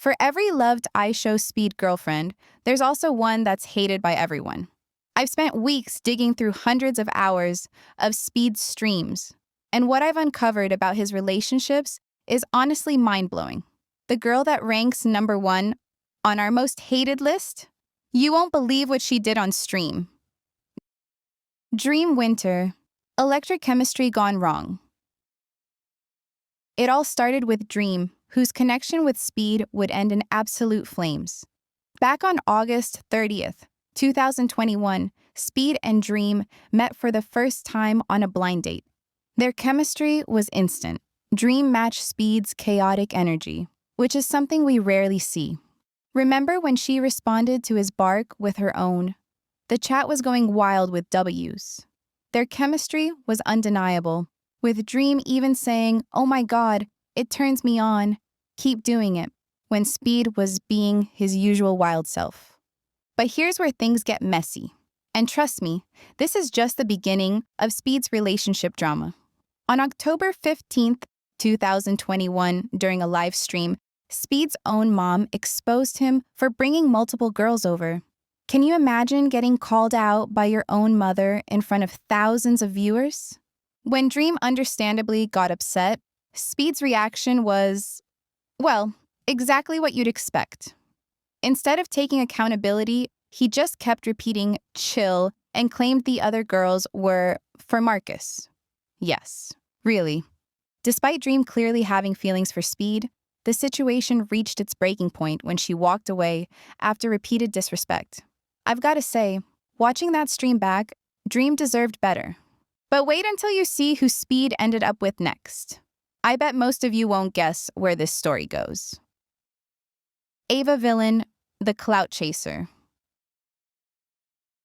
For every loved IShowSpeed girlfriend, there's also one that's hated by everyone. I've spent weeks digging through hundreds of hours of Speed's streams, and what I've uncovered about his relationships is honestly mind-blowing. The girl that ranks number 1 on our most hated list? You won't believe what she did on stream. Dream Winter. Electric chemistry gone wrong. It all started with Dream, whose connection with Speed would end in absolute flames. Back on August 30th, 2021, Speed and Dream met for the first time on a blind date. Their chemistry was instant. Dream matched Speed's chaotic energy, which is something we rarely see. Remember when she responded to his bark with her own? The chat was going wild with W's. Their chemistry was undeniable, with Dream even saying, "Oh my God, it turns me on. Keep doing it," when Speed was being his usual wild self. But here's where things get messy. And trust me, this is just the beginning of Speed's relationship drama. On October 15th, 2021, during a live stream, Speed's own mom exposed him for bringing multiple girls over. Can you imagine getting called out by your own mother in front of thousands of viewers? When Dream understandably got upset, Speed's reaction was, well, exactly what you'd expect. Instead of taking accountability, he just kept repeating "chill" and claimed the other girls were for Marcus. Yes, really. Despite Dream clearly having feelings for Speed, the situation reached its breaking point when she walked away after repeated disrespect. I've got to say, watching that stream back, Dream deserved better. But wait until you see who Speed ended up with next. I bet most of you won't guess where this story goes. Ava Villain, the clout chaser.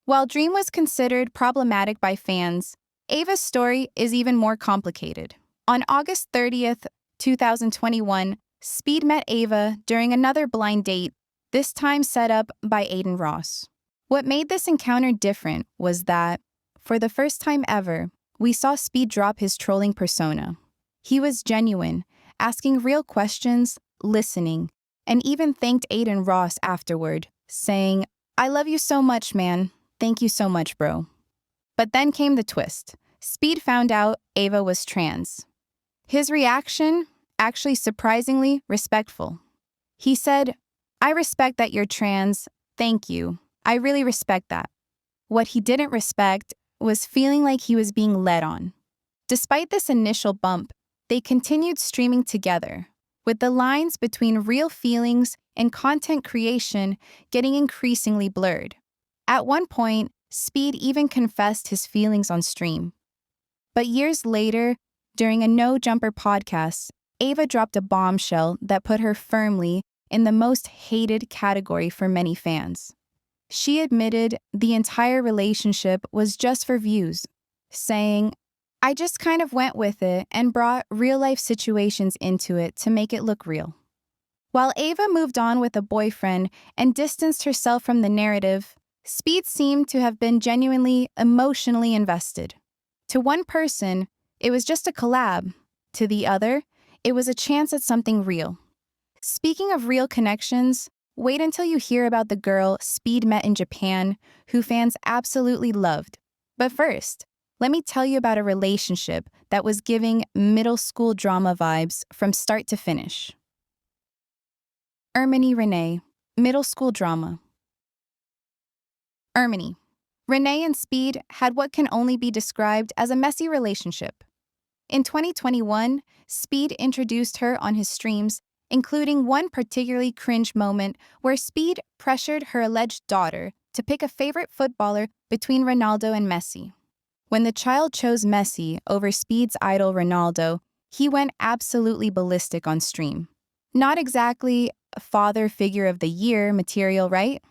While Dream was considered problematic by fans, Ava's story is even more complicated. On August 30th, 2021, Speed met Ava during another blind date, this time set up by Aiden Ross. What made this encounter different was that, for the first time ever, we saw Speed drop his trolling persona. He was genuine, asking real questions, listening, and even thanked Aiden Ross afterward, saying, "I love you so much, man. Thank you so much, bro." But then came the twist. Speed found out Ava was trans. His reaction, actually surprisingly respectful. He said, "I respect that you're trans. Thank you. I really respect that." What he didn't respect was feeling like he was being led on. Despite this initial bump, they continued streaming together, with the lines between real feelings and content creation getting increasingly blurred. At one point, Speed even confessed his feelings on stream. But years later, during a No Jumper podcast, Ava dropped a bombshell that put her firmly in the most hated category for many fans. She admitted the entire relationship was just for views, saying, "I just kind of went with it and brought real-life situations into it to make it look real." While Ava moved on with a boyfriend and distanced herself from the narrative, Speed seemed to have been genuinely emotionally invested. To one person, it was just a collab. To the other, it was a chance at something real. Speaking of real connections, wait until you hear about the girl Speed met in Japan, who fans absolutely loved. But first, let me tell you about a relationship that was giving middle school drama vibes from start to finish. Ermini Renee, middle school drama. Ermini. Renee and Speed had what can only be described as a messy relationship. In 2021, Speed introduced her on his streams, including one particularly cringe moment where Speed pressured her alleged daughter to pick a favorite footballer between Ronaldo and Messi. When the child chose Messi over Speed's idol Ronaldo, he went absolutely ballistic on stream. Not exactly father figure of the year material, right?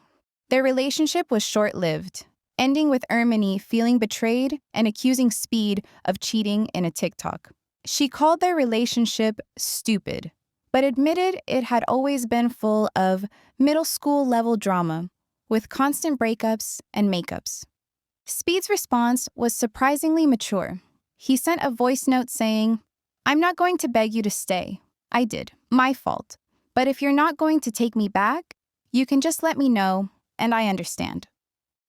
Their relationship was short-lived, ending with Ermini feeling betrayed and accusing Speed of cheating in a TikTok. She called their relationship stupid, but admitted it had always been full of middle school level drama, with constant breakups and makeups. Speed's response was surprisingly mature. He sent a voice note saying, "I'm not going to beg you to stay. I did. My fault. But if you're not going to take me back, you can just let me know, and I understand.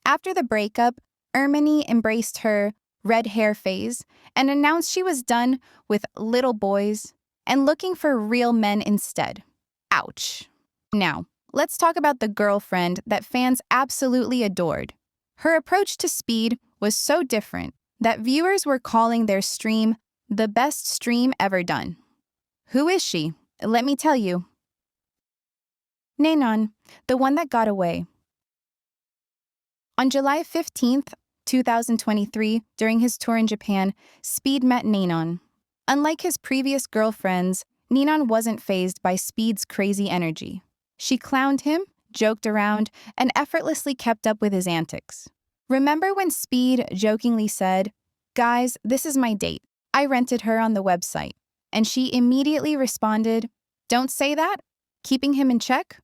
After the breakup, Erminie embraced her red hair phase and announced she was done with little boys and looking for real men instead. Ouch. Now, let's talk about the girlfriend that fans absolutely adored. Her approach to Speed was so different that viewers were calling their stream the best stream ever done. Who is she? Let me tell you. Nanon, the one that got away. On July 15th, 2023, during his tour in Japan, Speed met Nanon. Unlike his previous girlfriends, Nanon wasn't fazed by Speed's crazy energy. She clowned him, joked around, and effortlessly kept up with his antics. Remember when Speed jokingly said, "Guys, this is my date. I rented her on the website." And she immediately responded, "Don't say that," keeping him in check?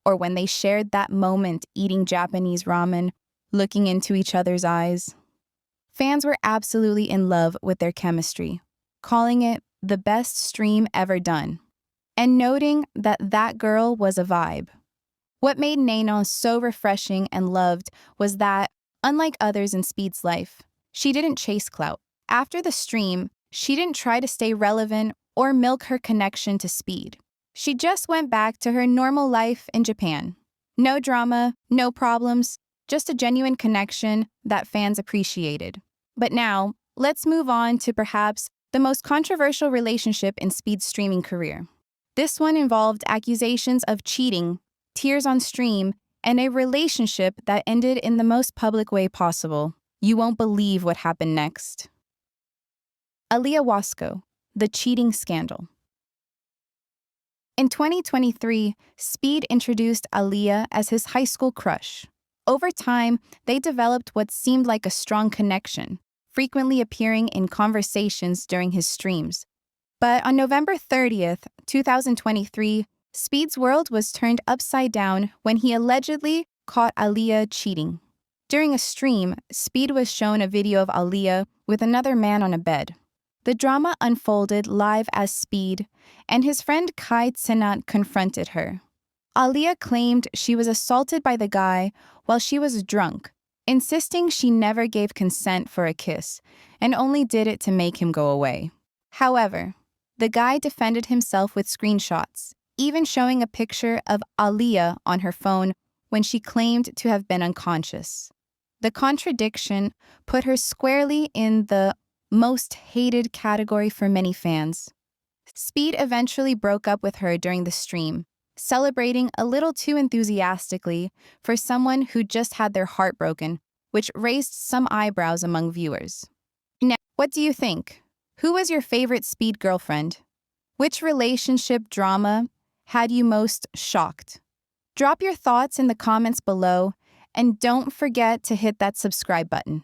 Or when they shared that moment eating Japanese ramen, looking into each other's eyes. Fans were absolutely in love with their chemistry, calling it the best stream ever done, and noting that that girl was a vibe. What made Nanon so refreshing and loved was that, unlike others in Speed's life, she didn't chase clout. After the stream, she didn't try to stay relevant or milk her connection to Speed. She just went back to her normal life in Japan. No drama, no problems, just a genuine connection that fans appreciated. But now, let's move on to perhaps the most controversial relationship in Speed's streaming career. This one involved accusations of cheating, tears on stream, and a relationship that ended in the most public way possible. You won't believe what happened next. Aaliyah Wasco, the cheating scandal. In 2023, Speed introduced Aaliyah as his high school crush. Over time, they developed what seemed like a strong connection, frequently appearing in conversations during his streams. But on November 30th, 2023, Speed's world was turned upside down when he allegedly caught Aaliyah cheating. During a stream, Speed was shown a video of Aaliyah with another man on a bed. The drama unfolded live as Speed, and his friend Kai Tsenat confronted her. Aaliyah claimed she was assaulted by the guy while she was drunk, insisting she never gave consent for a kiss and only did it to make him go away. However, the guy defended himself with screenshots, even showing a picture of Aaliyah on her phone when she claimed to have been unconscious. The contradiction put her squarely in the most hated category for many fans. Speed eventually broke up with her during the stream, celebrating a little too enthusiastically for someone who just had their heart broken, which raised some eyebrows among viewers. Now, what do you think? Who was your favorite Speed girlfriend? Which relationship drama had you most shocked? Drop your thoughts in the comments below, and don't forget to hit that subscribe button.